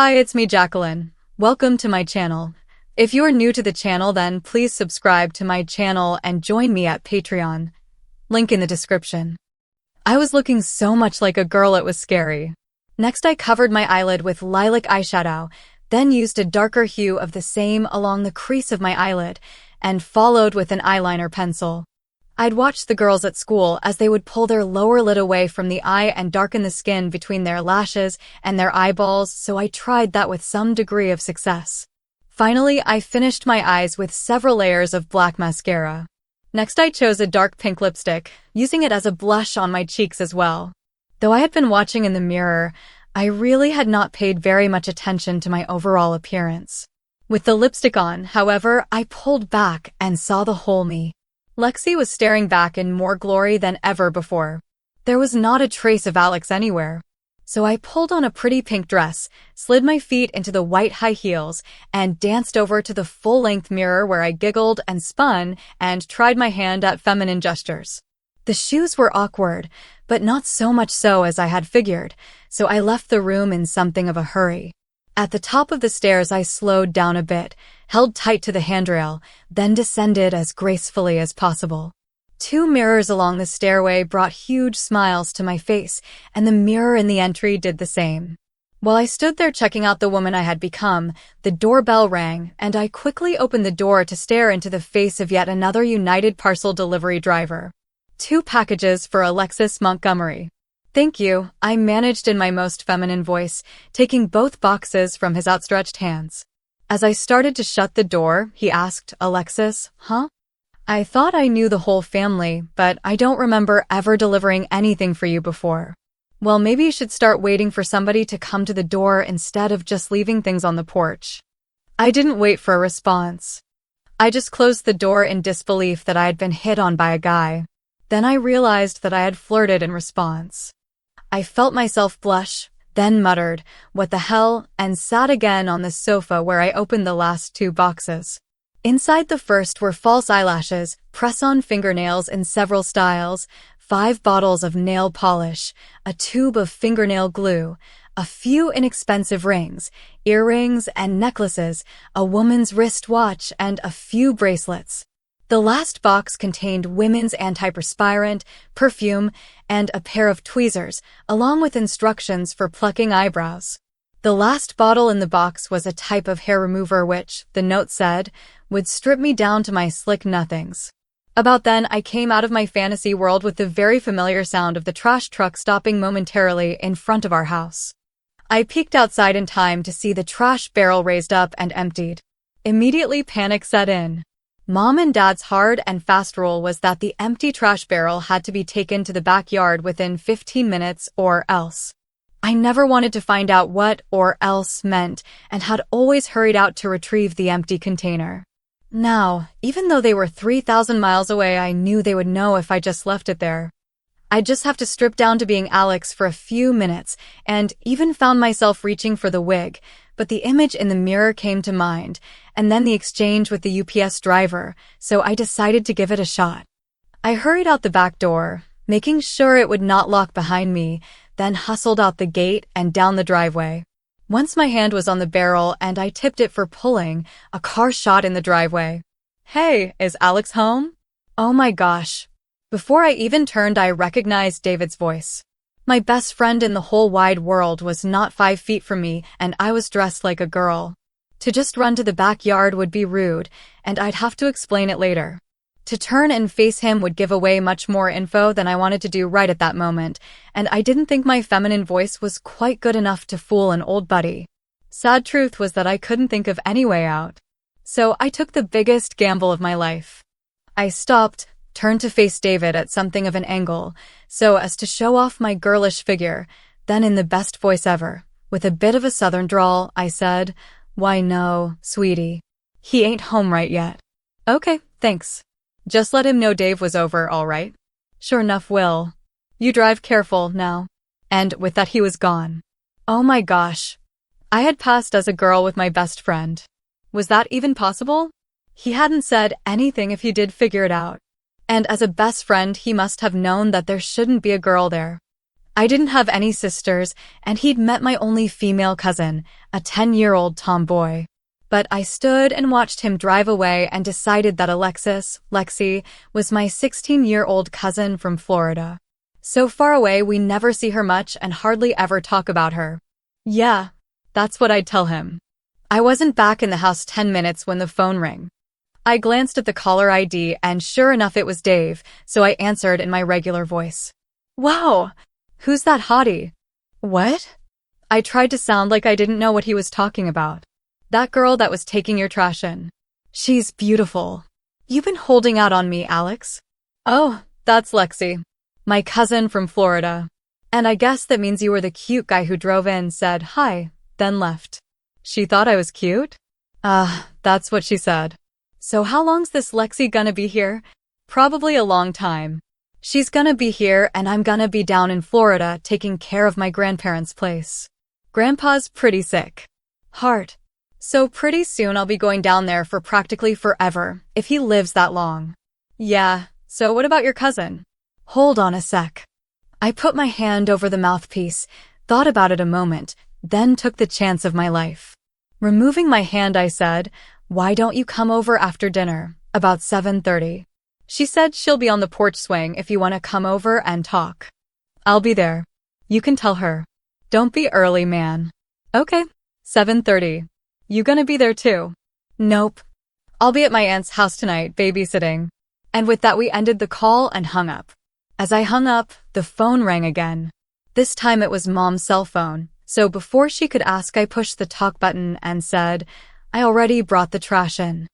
Hi, it's me, Jacqueline. Welcome to my channel. If you are new to the channel, then please subscribe to my channel and join me at Patreon. Link in the description. I was looking so much like a girl it was scary. Next, I covered my eyelid with lilac eyeshadow, then used a darker hue of the same along the crease of my eyelid, and followed with an eyeliner pencil. I'd watched the girls at school as they would pull their lower lid away from the eye and darken the skin between their lashes and their eyeballs, so I tried that with some degree of success. Finally, I finished my eyes with several layers of black mascara. Next, I chose a dark pink lipstick, using it as a blush on my cheeks as well. Though I had been watching in the mirror, I really had not paid very much attention to my overall appearance. With the lipstick on, however, I pulled back and saw the whole me. Lexi was staring back in more glory than ever before. There was not a trace of Alex anywhere. So I pulled on a pretty pink dress, slid my feet into the white high heels, and danced over to the full-length mirror where I giggled and spun and tried my hand at feminine gestures. The shoes were awkward, but not so much so as I had figured, so I left the room in something of a hurry. At the top of the stairs, I slowed down a bit, held tight to the handrail, then descended as gracefully as possible. Two mirrors along the stairway brought huge smiles to my face, and the mirror in the entry did the same. While I stood there checking out the woman I had become, the doorbell rang, and I quickly opened the door to stare into the face of yet another United Parcel delivery driver. 2 packages for Alexis Montgomery. Thank you, I managed in my most feminine voice, taking both boxes from his outstretched hands. As I started to shut the door, he asked, Alexis, huh? I thought I knew the whole family, but I don't remember ever delivering anything for you before. Well, maybe you should start waiting for somebody to come to the door instead of just leaving things on the porch. I didn't wait for a response. I just closed the door in disbelief that I had been hit on by a guy. Then I realized that I had flirted in response. I felt myself blush, then muttered, what the hell, and sat again on the sofa where I opened the last 2 boxes. Inside the first were false eyelashes, press-on fingernails in several styles, 5 bottles of nail polish, a tube of fingernail glue, a few inexpensive rings, earrings and necklaces, a woman's wristwatch, and a few bracelets. The last box contained women's antiperspirant, perfume, and a pair of tweezers, along with instructions for plucking eyebrows. The last bottle in the box was a type of hair remover which, the note said, would strip me down to my slick nothings. About then, I came out of my fantasy world with the very familiar sound of the trash truck stopping momentarily in front of our house. I peeked outside in time to see the trash barrel raised up and emptied. Immediately, panic set in. Mom and Dad's hard and fast rule was that the empty trash barrel had to be taken to the backyard within 15 minutes or else. I never wanted to find out what or else meant and had always hurried out to retrieve the empty container. Now, even though they were 3,000 miles away, I knew they would know if I just left it there. I'd just have to strip down to being Alex for a few minutes, and even found myself reaching for the wig, but the image in the mirror came to mind, and then the exchange with the UPS driver, so I decided to give it a shot. I hurried out the back door, making sure it would not lock behind me, then hustled out the gate and down the driveway. Once my hand was on the barrel and I tipped it for pulling, a car shot in the driveway. Hey, is Alex home? Oh my gosh. Before I even turned, I recognized David's voice. My best friend in the whole wide world was not 5 feet from me, and I was dressed like a girl. To just run to the backyard would be rude, and I'd have to explain it later. To turn and face him would give away much more info than I wanted to do right at that moment, and I didn't think my feminine voice was quite good enough to fool an old buddy. Sad truth was that I couldn't think of any way out. So I took the biggest gamble of my life. I stopped, turned to face David at something of an angle, so as to show off my girlish figure, then in the best voice ever, with a bit of a southern drawl, I said, "Why no, sweetie. He ain't home right yet." "Okay, thanks. Just let him know Dave was over, all right?" "Sure enough, will. You drive careful, now." And with that he was gone. Oh my gosh. I had passed as a girl with my best friend. Was that even possible? He hadn't said anything if he did figure it out. And as a best friend, he must have known that there shouldn't be a girl there. I didn't have any sisters, and he'd met my only female cousin, a 10-year-old tomboy. But I stood and watched him drive away and decided that Lexi, was my 16-year-old cousin from Florida. So far away we never see her much and hardly ever talk about her. Yeah, that's what I'd tell him. I wasn't back in the house 10 minutes when the phone rang. I glanced at the caller ID and sure enough it was Dave, so I answered in my regular voice. Wow, who's that hottie? What? I tried to sound like I didn't know what he was talking about. That girl that was taking your trash in. She's beautiful. You've been holding out on me, Alex. Oh, that's Lexi, my cousin from Florida. And I guess that means you were the cute guy who drove in, said hi, then left. She thought I was cute? That's what she said. So how long's this Lexi gonna be here? Probably a long time. She's gonna be here and I'm gonna be down in Florida taking care of my grandparents' place. Grandpa's pretty sick. Heart. So pretty soon I'll be going down there for practically forever, if he lives that long. Yeah, so what about your cousin? Hold on a sec. I put my hand over the mouthpiece, thought about it a moment, then took the chance of my life. Removing my hand, I said, why don't you come over after dinner, about 7:30? She said she'll be on the porch swing if you want to come over and talk. I'll be there. You can tell her. Don't be early, man. Okay, 7:30. You gonna be there too? Nope. I'll be at my aunt's house tonight, babysitting. And with that we ended the call and hung up. As I hung up, the phone rang again. This time it was Mom's cell phone, so before she could ask I pushed the talk button and said, I already brought the trash in.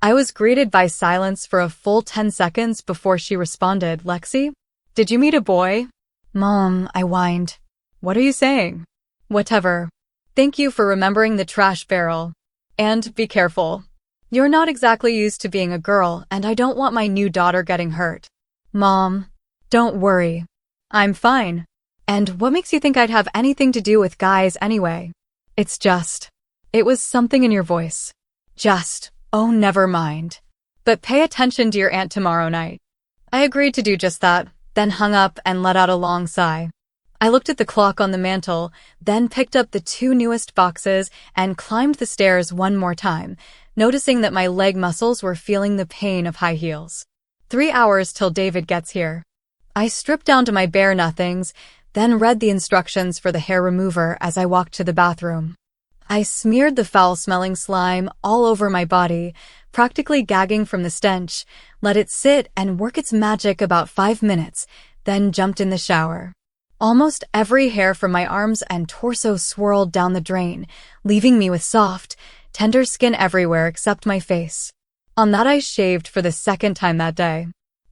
I was greeted by silence for a full 10 seconds before she responded, Lexi? Did you meet a boy? Mom, I whined. What are you saying? Whatever. Thank you for remembering the trash barrel. And be careful. You're not exactly used to being a girl, and I don't want my new daughter getting hurt. Mom, don't worry. I'm fine. And what makes you think I'd have anything to do with guys anyway? It's just. It was something in your voice. Just. Oh, never mind. But pay attention to your aunt tomorrow night. I agreed to do just that, then hung up and let out a long sigh. I looked at the clock on the mantel, then picked up the 2 newest boxes and climbed the stairs one more time, noticing that my leg muscles were feeling the pain of high heels. 3 hours till David gets here. I stripped down to my bare nothings, then read the instructions for the hair remover as I walked to the bathroom. I smeared the foul-smelling slime all over my body, practically gagging from the stench, let it sit and work its magic about 5 minutes, then jumped in the shower. Almost every hair from my arms and torso swirled down the drain, leaving me with soft, tender skin everywhere except my face. On that I shaved for the 2nd time that day.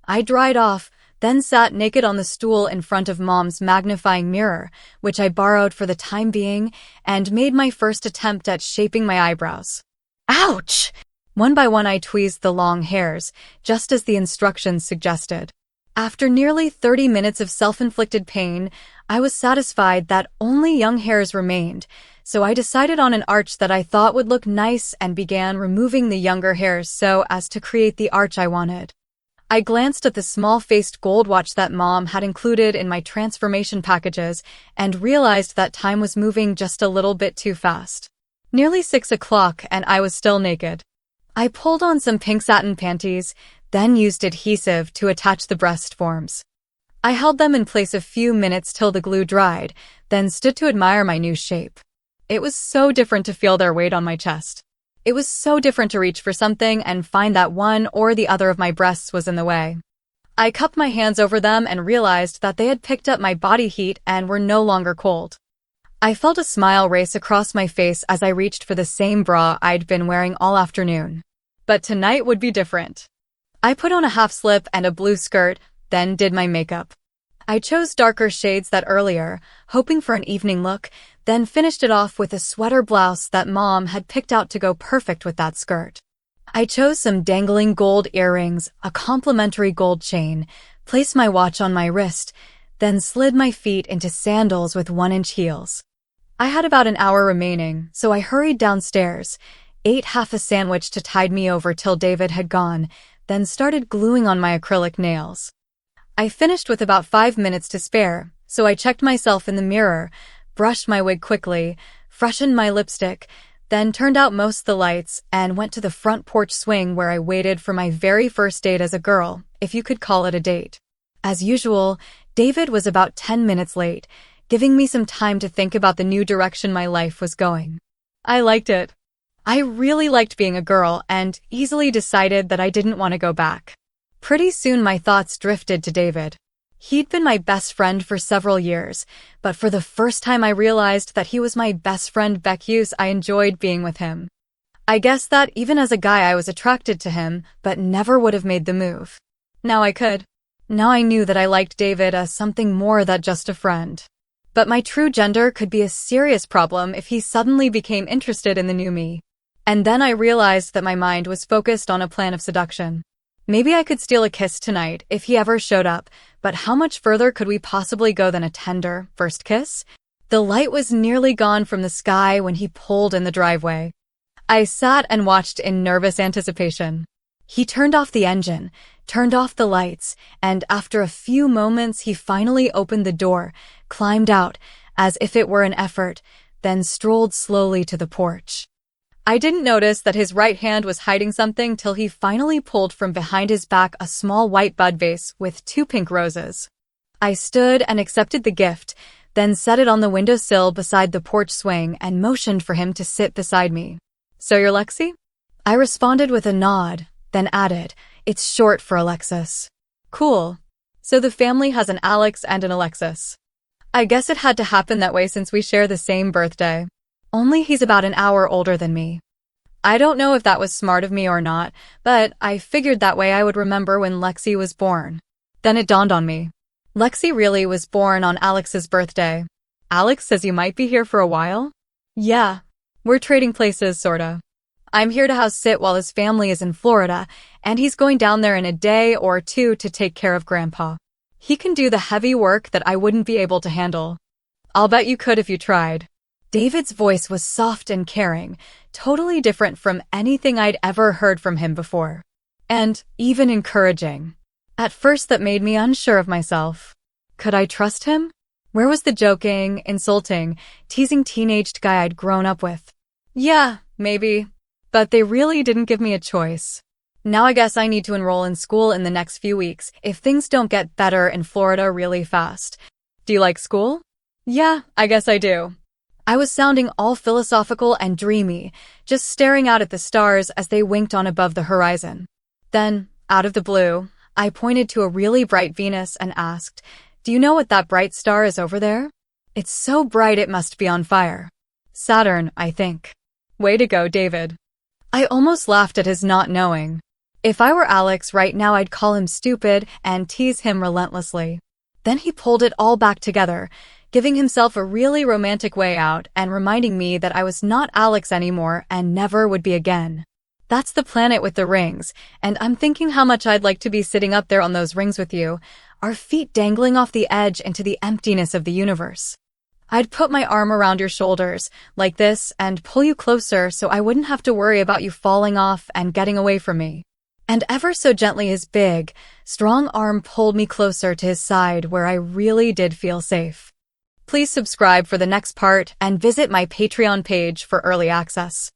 I dried off, then sat naked on the stool in front of Mom's magnifying mirror, which I borrowed for the time being, and made my first attempt at shaping my eyebrows. Ouch! One by one I tweezed the long hairs, just as the instructions suggested. After nearly 30 minutes of self-inflicted pain, I was satisfied that only young hairs remained, so I decided on an arch that I thought would look nice and began removing the younger hairs so as to create the arch I wanted. I glanced at the small-faced gold watch that Mom had included in my transformation packages and realized that time was moving just a little bit too fast. Nearly 6 o'clock and I was still naked. I pulled on some pink satin panties, then used adhesive to attach the breast forms. I held them in place a few minutes till the glue dried, then stood to admire my new shape. It was so different to feel their weight on my chest. It was so different to reach for something and find that one or the other of my breasts was in the way. I cupped my hands over them and realized that they had picked up my body heat and were no longer cold. I felt a smile race across my face as I reached for the same bra I'd been wearing all afternoon. But tonight would be different. I put on a half slip and a blue skirt, then did my makeup. I chose darker shades that earlier, hoping for an evening look, then finished it off with a sweater blouse that Mom had picked out to go perfect with that skirt. I chose some dangling gold earrings, a complimentary gold chain, placed my watch on my wrist, then slid my feet into sandals with 1-inch heels. I had about an hour remaining, so I hurried downstairs, ate half a sandwich to tide me over till David had gone, then started gluing on my acrylic nails. I finished with about 5 minutes to spare, So I checked myself in the mirror, brushed my wig quickly, freshened my lipstick, then turned out most of the lights and went to the front porch swing where I waited for my very first date as a girl, if you could call it a date. As usual, David was about 10 minutes late, giving me some time to think about the new direction my life was going. I liked it. I really liked being a girl and easily decided that I didn't want to go back. Pretty soon my thoughts drifted to David. He'd been my best friend for several years, but for the first time I realized that he was my best friend because I enjoyed being with him. I guess that even as a guy I was attracted to him, but never would have made the move. Now I could. Now I knew that I liked David as something more than just a friend. But my true gender could be a serious problem if he suddenly became interested in the new me. And then I realized that my mind was focused on a plan of seduction. Maybe I could steal a kiss tonight if he ever showed up, but how much further could we possibly go than a tender first kiss? The light was nearly gone from the sky when he pulled in the driveway. I sat and watched in nervous anticipation. He turned off the engine, turned off the lights, and after a few moments he finally opened the door, climbed out, as if it were an effort, then strolled slowly to the porch. I didn't notice that his right hand was hiding something till he finally pulled from behind his back a small white bud vase with 2 pink roses. I stood and accepted the gift, then set it on the windowsill beside the porch swing and motioned for him to sit beside me. "So you're Lexi?" I responded with a nod, then added, "It's short for Alexis." "Cool. So the family has an Alex and an Alexis. I guess it had to happen that way since we share the same birthday. Only he's about an hour older than me. I don't know if that was smart of me or not, but I figured that way I would remember when Lexi was born. Then it dawned on me. Lexi really was born on Alex's birthday. Alex says you might be here for a while? Yeah. We're trading places, sorta. I'm here to house sit while his family is in Florida, and he's going down there in a day or 2 to take care of Grandpa. He can do the heavy work that I wouldn't be able to handle. I'll bet you could if you tried. David's voice was soft and caring, totally different from anything I'd ever heard from him before. And even encouraging. At first that made me unsure of myself. Could I trust him? Where was the joking, insulting, teasing teenaged guy I'd grown up with? Yeah, maybe. But they really didn't give me a choice. Now I guess I need to enroll in school in the next few weeks if things don't get better in Florida really fast. Do you like school? Yeah, I guess I do. I was sounding all philosophical and dreamy, just staring out at the stars as they winked on above the horizon. Then, out of the blue, I pointed to a really bright Venus and asked, "Do you know what that bright star is over there?" "It's so bright it must be on fire." "Saturn, I think." Way to go, David. I almost laughed at his not knowing. If I were Alex right now I'd call him stupid and tease him relentlessly. Then he pulled it all back together, giving himself a really romantic way out and reminding me that I was not Alex anymore and never would be again. That's the planet with the rings, and I'm thinking how much I'd like to be sitting up there on those rings with you, our feet dangling off the edge into the emptiness of the universe. I'd put my arm around your shoulders, like this, and pull you closer so I wouldn't have to worry about you falling off and getting away from me. And ever so gently his big, strong arm pulled me closer to his side where I really did feel safe. Please subscribe for the next part and visit my Patreon page for early access.